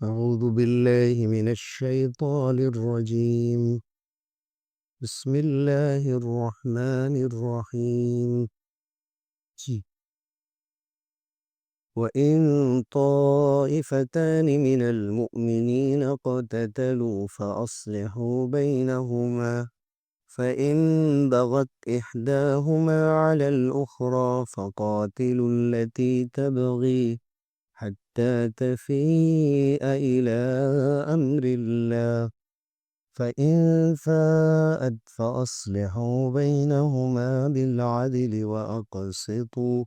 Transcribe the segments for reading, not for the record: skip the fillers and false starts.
أعوذ بالله من الشيطان الرجيم. بسم الله الرحمن الرحيم. جی. وَإِن طَائِفَتَانِ مِنَ الْمُؤْمِنِينَ اقْتَتَلُوا فَأَصْلِحُوا بَيْنَهُمَا فَإِن بَغَتْ إِحْدَاهُمَا عَلَى الْأُخْرَى فَقَاتِلُوا الَّتِي تَبْغِي حَتَّى تَفِيءَ إِلَى أَمْرِ اللَّهِ فَإِن فَاءَتْ فَأَصْلِحُوا بَيْنَهُمَا بِالْعَدْلِ وَأَقْسِطُوا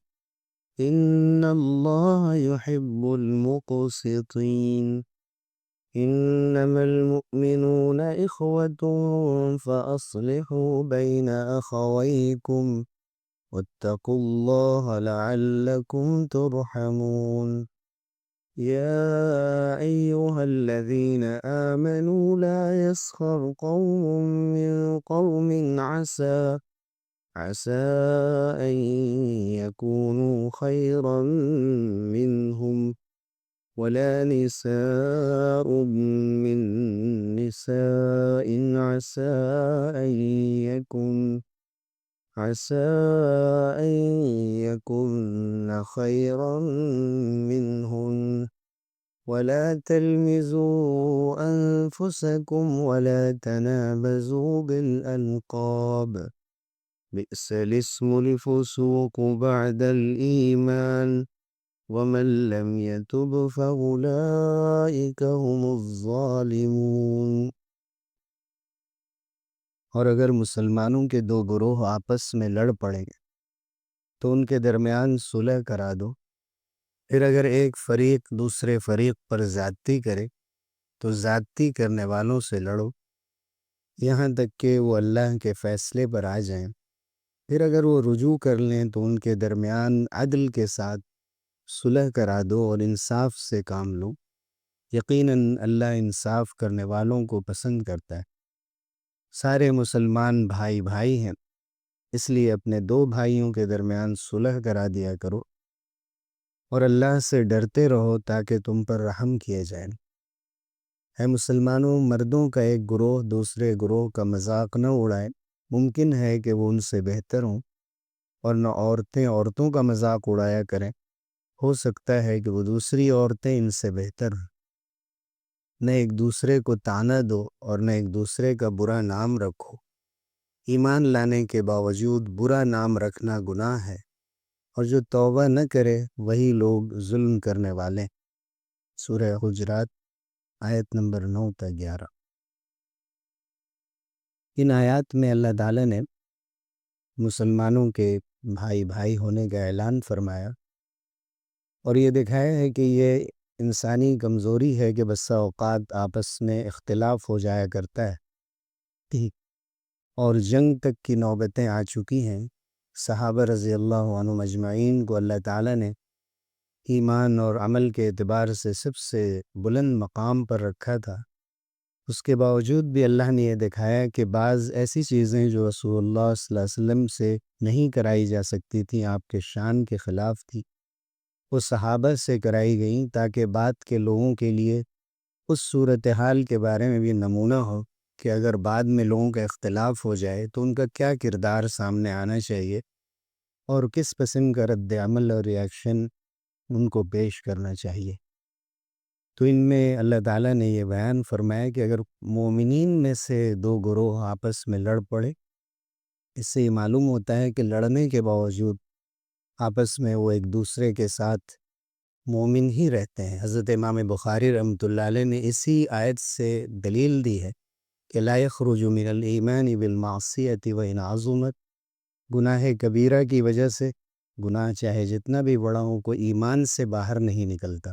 إِنَّ اللَّهَ يُحِبُّ الْمُقْسِطِينَ. إِنَّمَا الْمُؤْمِنُونَ إِخْوَةٌ فَأَصْلِحُوا بَيْنَ أَخَوَيْكُمْ وَاتَّقُوا اللَّهَ لَعَلَّكُمْ تُرْحَمُونَ. يَا أَيُّهَا الَّذِينَ آمَنُوا لَا يَسْخَرْ قَوْمٌ مِّن قَوْمٍ عَسَىٰ أَن يَكُونُوا خَيْرًا مِّنْهُمْ وَلَا نِسَاءٌ مِّن نِّسَاءٍ عَسَىٰ أَن يَكُنَّ خَيْرًا مِّنْهُنَّ وَلَا تَلْمِزُوا أَنفُسَكُمْ وَلَا تَنَابَزُوا بِالْأَلْقَابِ بِئْسَ الِاسْمُ الْفُسُوقُ بَعْدَ الْإِيمَانِ وَمَن لَّمْ يَتُبْ فَأُولَٰئِكَ هُمُ الظَّالِمُونَ. اور اگر مسلمانوں کے دو گروہ آپس میں لڑ پڑیں تو ان کے درمیان صلح کرا دو. پھر اگر ایک فریق دوسرے فریق پر زیادتی کرے تو زیادتی کرنے والوں سے لڑو یہاں تک کہ وہ اللہ کے فیصلے پر آ جائیں. پھر اگر وہ رجوع کر لیں تو ان کے درمیان عدل کے ساتھ صلح کرا دو اور انصاف سے کام لو. یقیناً اللہ انصاف کرنے والوں کو پسند کرتا ہے. سارے مسلمان بھائی بھائی ہیں، اس لیے اپنے دو بھائیوں کے درمیان صلح کرا دیا کرو اور اللہ سے ڈرتے رہو تاکہ تم پر رحم کیے جائیں. اے مسلمانوں، مردوں کا ایک گروہ دوسرے گروہ کا مذاق نہ اڑائے. ممکن ہے کہ وہ ان سے بہتر ہوں، اور نہ عورتیں عورتوں کا مذاق اڑایا کریں. ہو سکتا ہے کہ وہ دوسری عورتیں ان سے بہتر ہوں. نہ ایک دوسرے کو طعنہ دو اور نہ ایک دوسرے کا برا نام رکھو. ایمان لانے کے باوجود برا نام رکھنا گناہ ہے، اور جو توبہ نہ کرے وہی لوگ ظلم کرنے والے. سورہ حجرات آیت نمبر 9 تا 11. ان آیات میں اللہ تعالیٰ نے مسلمانوں کے بھائی بھائی ہونے کا اعلان فرمایا اور یہ دکھایا ہے کہ یہ انسانی کمزوری ہے کہ بسا اوقات آپس میں اختلاف ہو جایا کرتا ہے، اور جنگ تک کی نوبتیں آ چکی ہیں. صحابہ رضی اللہ عنہم اجمعین کو اللہ تعالیٰ نے ایمان اور عمل کے اعتبار سے سب سے بلند مقام پر رکھا تھا. اس کے باوجود بھی اللہ نے یہ دکھایا کہ بعض ایسی چیزیں جو رسول اللہ صلی اللہ علیہ وسلم سے نہیں کرائی جا سکتی تھیں، آپ کے شان کے خلاف تھی، وہ صحابہ سے کرائی گئیں تاکہ بعد کے لوگوں کے لیے اس صورتحال کے بارے میں بھی نمونہ ہو کہ اگر بعد میں لوگوں کا اختلاف ہو جائے تو ان کا کیا کردار سامنے آنا چاہیے اور کس قسم کا رد عمل اور ریاکشن ان کو پیش کرنا چاہیے. تو ان میں اللہ تعالیٰ نے یہ بیان فرمایا کہ اگر مومنین میں سے دو گروہ آپس میں لڑ پڑے، اس سے یہ معلوم ہوتا ہے کہ لڑنے کے باوجود آپس میں وہ ایک دوسرے کے ساتھ مومن ہی رہتے ہیں. حضرت امام بخاری رحمۃ اللہ علیہ نے اسی آیت سے دلیل دی ہے کہ لا یخرج من الایمان بالمعصیۃ وان عظمت. گناہ کبیرہ کی وجہ سے گناہ چاہے جتنا بھی بڑا ہو کوئی ایمان سے باہر نہیں نکلتا.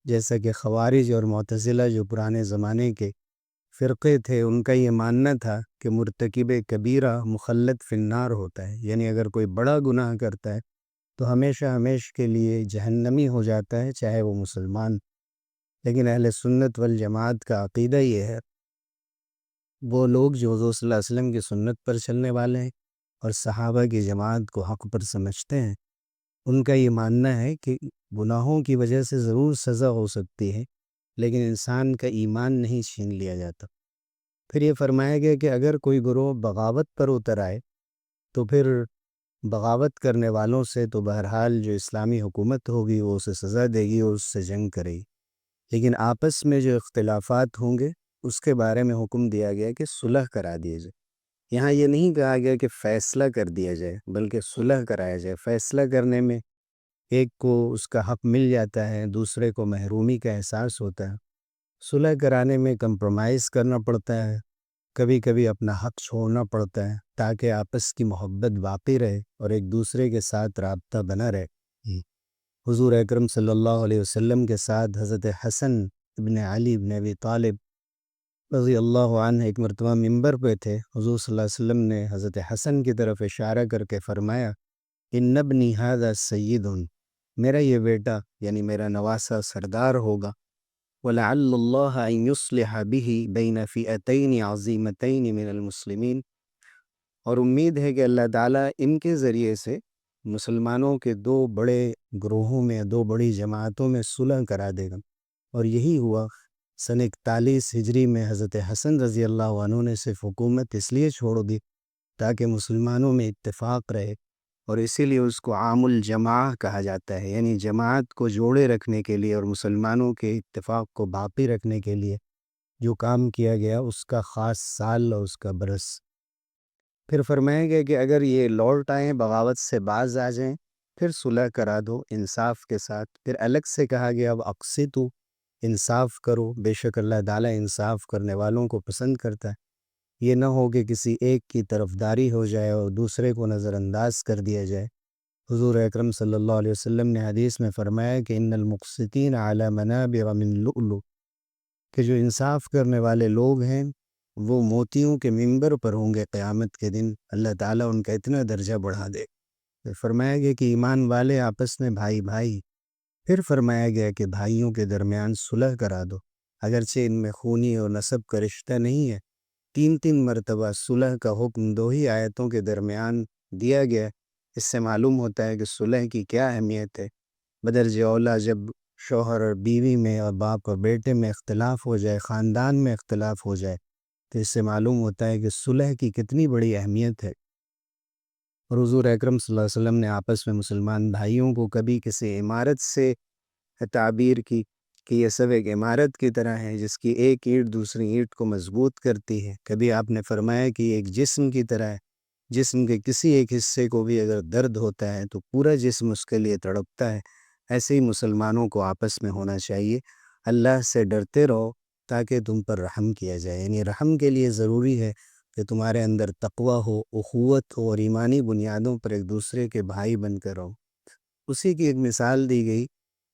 جیسا کہ خوارج اور معتزلہ جو پرانے زمانے کے فرقے تھے، ان کا یہ ماننا تھا کہ مرتکب کبیرہ مخلد فی النار ہوتا ہے، یعنی اگر کوئی بڑا گناہ کرتا ہے تو ہمیشہ ہمیش کے لیے جہنمی ہو جاتا ہے، چاہے وہ مسلمان. لیکن اہل سنت والجماعت کا عقیدہ یہ ہے، وہ لوگ جو حضور صلی اللہ علیہ وسلم کی سنت پر چلنے والے ہیں اور صحابہ کی جماعت کو حق پر سمجھتے ہیں، ان کا یہ ماننا ہے کہ گناہوں کی وجہ سے ضرور سزا ہو سکتی ہے، لیکن انسان کا ایمان نہیں چھین لیا جاتا۔ پھر یہ فرمایا گیا کہ اگر کوئی گروہ بغاوت پر اتر آئے تو پھر بغاوت کرنے والوں سے تو بہرحال جو اسلامی حکومت ہوگی وہ اسے سزا دے گی اور اس سے جنگ کرے گی، لیکن آپس میں جو اختلافات ہوں گے اس کے بارے میں حکم دیا گیا کہ صلح کرا دیے جائے۔ یہاں یہ نہیں کہا گیا کہ فیصلہ کر دیا جائے، بلکہ صلح کرایا جائے۔ فیصلہ کرنے میں ایک کو اس کا حق مل جاتا ہے، دوسرے کو محرومی کا احساس ہوتا ہے۔ صلح کرانے میں کمپرومائز کرنا پڑتا ہے، کبھی کبھی اپنا حق چھوڑنا پڑتا ہے تاکہ آپس کی محبت باقی رہے اور ایک دوسرے کے ساتھ رابطہ بنا رہے۔ حضور اکرم صلی اللہ علیہ وسلم کے ساتھ حضرت حسن ابن علی ابن ابی طالب رضی اللہ عنہ ایک مرتبہ ممبر پہ تھے۔ حضور صلی اللہ علیہ وسلم نے حضرت حسن کی طرف اشارہ کر کے فرمایا، ان ابنی ھذا سید، میرا یہ بیٹا یعنی میرا نواسہ سردار ہوگا، وَلَعَلَّ اللَّهَ أَن يُصْلِحَ بِهِ بَيْنَ فِئَتَيْنِ عَظِيمَتَيْنِ مِنَ الْمُسْلِمِينَ، اور امید ہے کہ اللہ تعالیٰ ان کے ذریعے سے مسلمانوں کے دو بڑے گروہوں میں، دو بڑی جماعتوں میں صلح کرا دے گا۔ اور یہی ہوا۔ سن 41 ہجری میں حضرت حسن رضی اللہ عنہ نے صرف حکومت اس لیے چھوڑ دی تاکہ مسلمانوں میں اتفاق رہے، اور اسی لیے اس کو عام الجماع کہا جاتا ہے، یعنی جماعت کو جوڑے رکھنے کے لیے اور مسلمانوں کے اتفاق کو باقی رکھنے کے لیے جو کام کیا گیا اس کا خاص سال اور اس کا برس۔ پھر فرمایا گیا کہ اگر یہ لوٹ آئیں، بغاوت سے باز آ جائیں، پھر صلح کرا دو انصاف کے ساتھ۔ پھر الگ سے کہا گیا اب اقسطوا، انصاف کرو، بے شک اللہ تعالیٰ انصاف کرنے والوں کو پسند کرتا ہے۔ یہ نہ ہو کہ کسی ایک کی طرفداری ہو جائے اور دوسرے کو نظر انداز کر دیا جائے۔ حضور اکرم صلی اللہ علیہ وسلم نے حدیث میں فرمایا کہ ان المقسطین علی منابر من لؤلؤ، کہ جو انصاف کرنے والے لوگ ہیں وہ موتیوں کے منبر پر ہوں گے قیامت کے دن، اللہ تعالیٰ ان کا اتنا درجہ بڑھا دے۔ پھر فرمایا گیا کہ ایمان والے آپس میں بھائی بھائی، پھر فرمایا گیا کہ بھائیوں کے درمیان صلح کرا دو، اگرچہ ان میں خونی اور نسب کا رشتہ نہیں ہے۔ 3 مرتبہ صلح کا حکم 2 ہی آیتوں کے درمیان دیا گیا۔ اس سے معلوم ہوتا ہے کہ صلح کی کیا اہمیت ہے۔ بدرجہ اولیٰ جب شوہر اور بیوی میں اور باپ اور بیٹے میں اختلاف ہو جائے، خاندان میں اختلاف ہو جائے، تو اس سے معلوم ہوتا ہے کہ صلح کی کتنی بڑی اہمیت ہے۔ اور حضور اکرم صلی اللہ علیہ وسلم نے آپس میں مسلمان بھائیوں کو کبھی کسی عمارت سے تعبیر کی کہ یہ سب ایک عمارت کی طرح ہے جس کی ایک اینٹ دوسری اینٹ کو مضبوط کرتی ہے۔ کبھی آپ نے فرمایا کہ یہ ایک جسم کی طرح ہے، جسم کے کسی ایک حصے کو بھی اگر درد ہوتا ہے تو پورا جسم اس کے لیے تڑپتا ہے۔ ایسے ہی مسلمانوں کو آپس میں ہونا چاہیے۔ اللہ سے ڈرتے رہو تاکہ تم پر رحم کیا جائے، یعنی رحم کے لیے ضروری ہے کہ تمہارے اندر تقوی ہو، اخوت ہو، اور ایمانی بنیادوں پر ایک دوسرے کے بھائی بن کر رہو۔ اسی کی ایک مثال دی گئی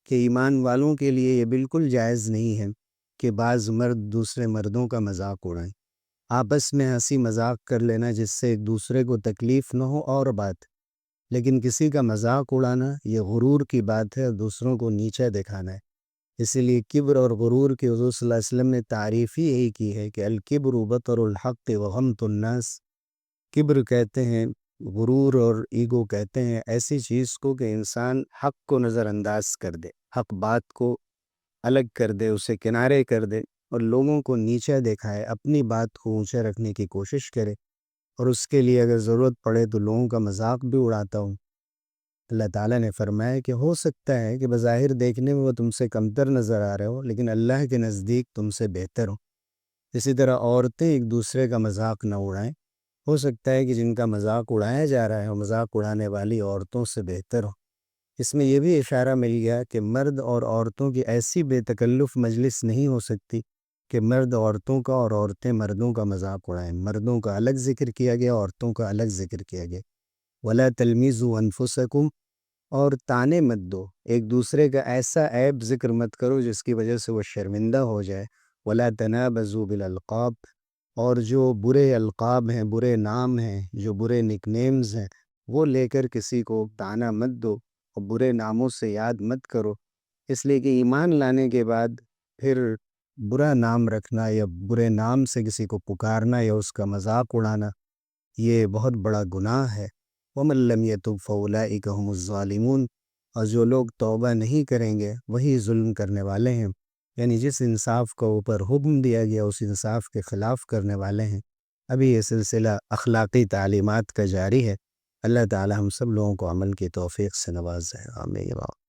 کہ ایمان والوں کے لیے یہ بالکل جائز نہیں ہے کہ بعض مرد دوسرے مردوں کا مذاق اڑائیں۔ آپس میں ہنسی مذاق کر لینا جس سے ایک دوسرے کو تکلیف نہ ہو اور بات، لیکن کسی کا مذاق اڑانا یہ غرور کی بات ہے اور دوسروں کو نیچا دکھانا ہے۔ اسی لیے کبر اور غرور کی حضور صلی اللہ علیہ وسلم نے تعریف ہی یہی کی ہے کہ الکبر بطر الحق وغمط الناس۔ کبر کہتے ہیں، غرور اور ایگو کہتے ہیں ایسی چیز کو کہ انسان حق کو نظر انداز کر دے، حق بات کو الگ کر دے، اسے کنارے کر دے اور لوگوں کو نیچا دکھائے، اپنی بات کو اونچا رکھنے کی کوشش کرے، اور اس کے لیے اگر ضرورت پڑے تو لوگوں کا مذاق بھی اڑاتا ہوں۔ اللہ تعالیٰ نے فرمایا کہ ہو سکتا ہے کہ بظاہر دیکھنے میں وہ تم سے کمتر نظر آ رہے ہو لیکن اللہ کے نزدیک تم سے بہتر ہو۔ اسی طرح عورتیں ایک دوسرے کا مذاق نہ اڑائیں، ہو سکتا ہے کہ جن کا مذاق اڑایا جا رہا ہے وہ مذاق اڑانے والی عورتوں سے بہتر ہو۔ اس میں یہ بھی اشارہ مل گیا کہ مرد اور عورتوں کی ایسی بے تکلف مجلس نہیں ہو سکتی کہ مرد عورتوں کا اور عورتیں مردوں کا مذاق اڑائیں۔ مردوں کا الگ ذکر کیا گیا، عورتوں کا الگ ذکر کیا گیا۔ وَلَا تَلْمِزُوا أَنفُسَكُمْ، اور تانے مت دو، ایک دوسرے کا ایسا عیب ذکر مت کرو جس کی وجہ سے وہ شرمندہ ہو جائے۔ وَلَا تَنَابَزُوا بِالْأَلْقَابِ، اور جو برے القاب ہیں، برے نام ہیں، جو برے نک نیمز ہیں، وہ لے کر کسی کو تانا مت دو اور برے ناموں سے یاد مت کرو، اس لیے کہ ایمان لانے کے بعد پھر برا نام رکھنا یا برے نام سے کسی کو پکارنا یا اس کا مذاق اڑانا یہ بہت بڑا گناہ ہے۔ وَمَن لَّمْ يَتُبْ فَأُولَٰئِكَ هُمُ الظَّالِمُونَ، اور جو لوگ توبہ نہیں کریں گے وہی ظلم کرنے والے ہیں۔ یعنی جس انصاف کو اوپر حکم دیا گیا اس انصاف کے خلاف کرنے والے ہیں۔ ابھی یہ سلسلہ اخلاقی تعلیمات کا جاری ہے۔ اللہ تعالی ہم سب لوگوں کو عمل کی توفیق سے نوازے، آمین۔